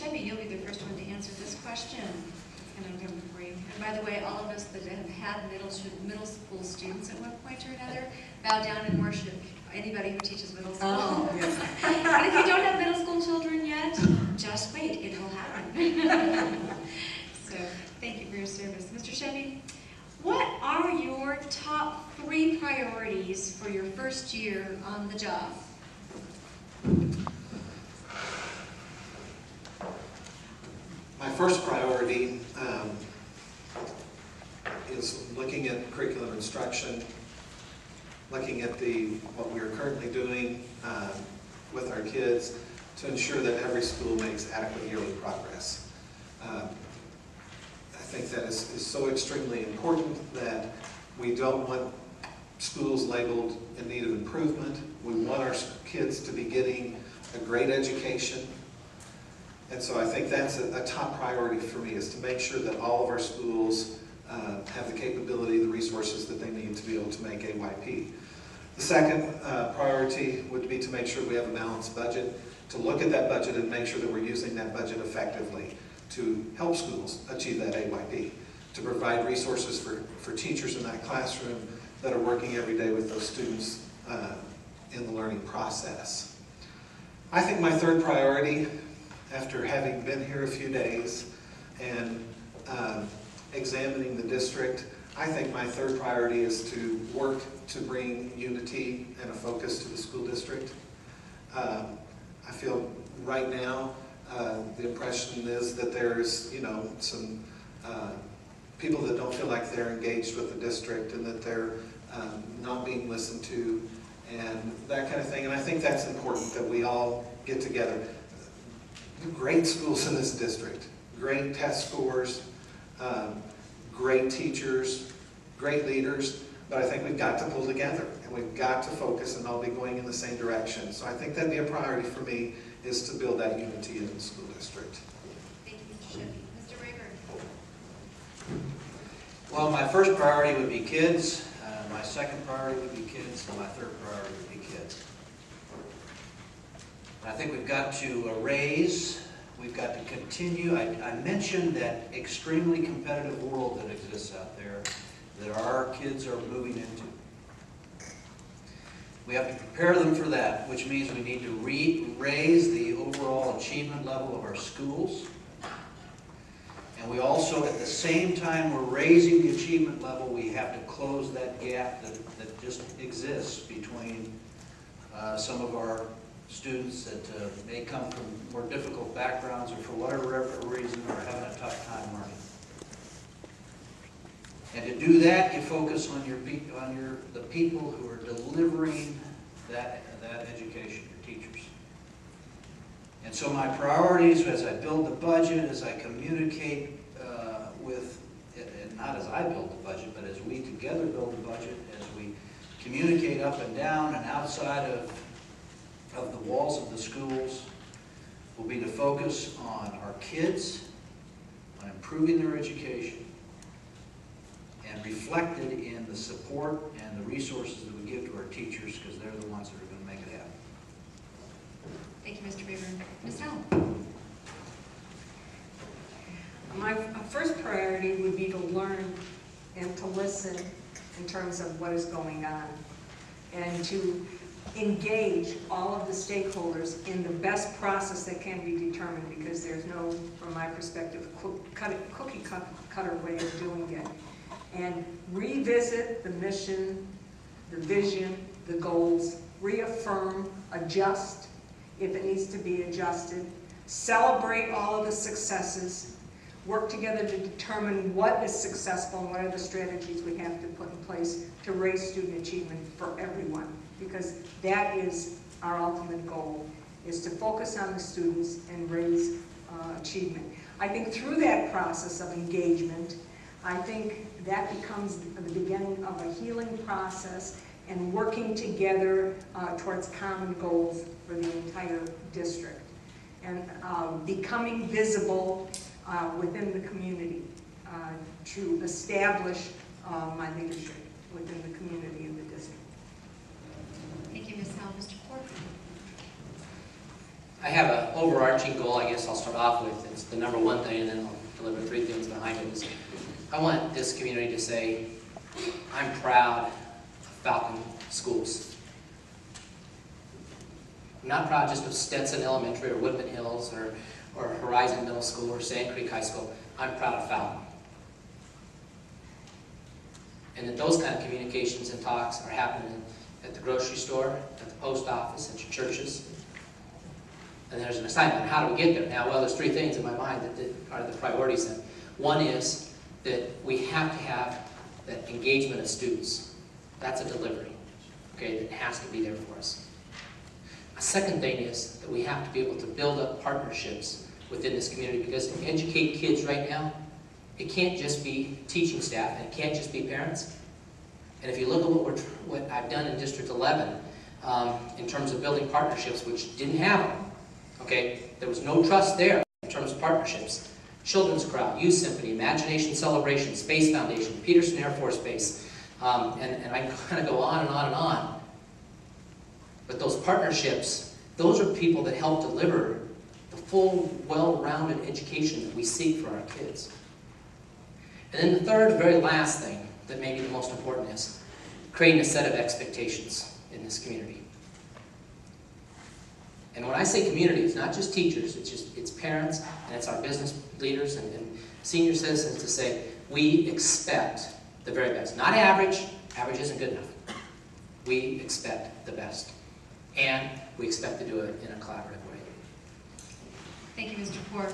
Schoeppey, you'll be the first one to answer this question. And I'm coming for you. And by the way, all of us that have had middle school students at one point or another, bow down and worship anybody who teaches middle school. Oh, yes. And if you don't have middle school children yet, just wait, it will happen. So, thank you for your service. Mr. Schoeppey, what are your top 3 priorities for your first year on the job? My first priority is looking at curriculum instruction, looking at what we are currently doing with our kids to ensure that every school makes adequate yearly progress. I think that is so extremely important that we don't want schools labeled in need of improvement. We want our kids to be getting a great education. And so I think that's a top priority for me, is to make sure that all of our schools have the capability, the resources that they need to be able to make AYP. The second priority would be to make sure we have a balanced budget, to look at that budget and make sure that we're using that budget effectively to help schools achieve that AYP, to provide resources for teachers in that classroom that are working every day with those students in the learning process. I think my third priority, after having been here a few days and examining the district, I think my third priority is to work to bring unity and a focus to the school district. I feel right now the impression is that there's, some people that don't feel like they're engaged with the district and that they're not being listened to and that kind of thing. And I think that's important, that we all get together. Great schools in this district, great test scores, great teachers, great leaders, but I think we've got to pull together and we've got to focus and all be going in the same direction. So I think that'd be a priority for me, is to build that unity in the school district. Thank you, Mr. Schoeppey. Mr. Rayburn. Well, my first priority would be kids, my second priority would be kids, and my third priority would be kids. I think we've got to raise, we've got to continue. I mentioned that extremely competitive world that exists out there that our kids are moving into. We have to prepare them for that, which means we need to raise the overall achievement level of our schools. And we also, at the same time we're raising the achievement level, we have to close that gap that just exists between some of our students that may come from more difficult backgrounds or for whatever reason are having a tough time learning. And to do that, you focus on the people who are delivering that education, your teachers. And so my priorities, as I build the budget, as I communicate and not as I build the budget, but as we together build the budget, as we communicate up and down and outside of the walls of the schools, will be to focus on our kids, on improving their education, and reflected in the support and the resources that we give to our teachers, because they're the ones that are going to make it happen. Thank you, Mr. Rayburn. Ms. Howell. My first priority would be to learn and to listen in terms of what is going on, and to engage all of the stakeholders in the best process that can be determined, because there's no, from my perspective, cookie cutter way of doing it. And revisit the mission, the vision, the goals, reaffirm, adjust if it needs to be adjusted, celebrate all of the successes, work together to determine what is successful and what are the strategies we have to put in place to raise student achievement for everyone, because that is our ultimate goal, is to focus on the students and raise achievement. I think through that process of engagement, I think that becomes the beginning of a healing process and working together towards common goals for the entire district, and becoming visible within the community to establish my leadership within the community of the district. Thank you, Ms. Howell. Mr. Poore. I have overarching goal, I guess I'll start off with, it's the number one thing, and then I'll deliver 3 things behind it, is I want this community to say, I'm proud of Falcon Schools. I'm not proud just of Stetson Elementary or Woodman Hills or Horizon Middle School or Sand Creek High School. I'm proud of Falcon. And that those kind of communications and talks are happening at the grocery store, at the post office, at your churches. And there's an assignment. How do we get there? Now, well, there's 3 things in my mind that are the priorities then. One is that we have to have that engagement of students. That's a delivery, okay, that has to be there for us. A second thing is that we have to be able to build up partnerships within this community, because to educate kids right now, it can't just be teaching staff, and it can't just be parents. And if you look at what I've done in District 11 in terms of building partnerships, which didn't have them, okay, there was no trust there in terms of partnerships. Children's Crowd, Youth Symphony, Imagination Celebration, Space Foundation, Peterson Air Force Base, and I kind of go on and on and on. But those partnerships, those are people that help deliver the full, well-rounded education that we seek for our kids. And then the third, very last thing that may be the most important is creating a set of expectations in this community. And when I say community, it's not just teachers, it's parents, and it's our business leaders and senior citizens to say, we expect the very best. Not average, average isn't good enough. We expect the best. And we expect to do it in a collaborative way. Thank you, Mr. Poore.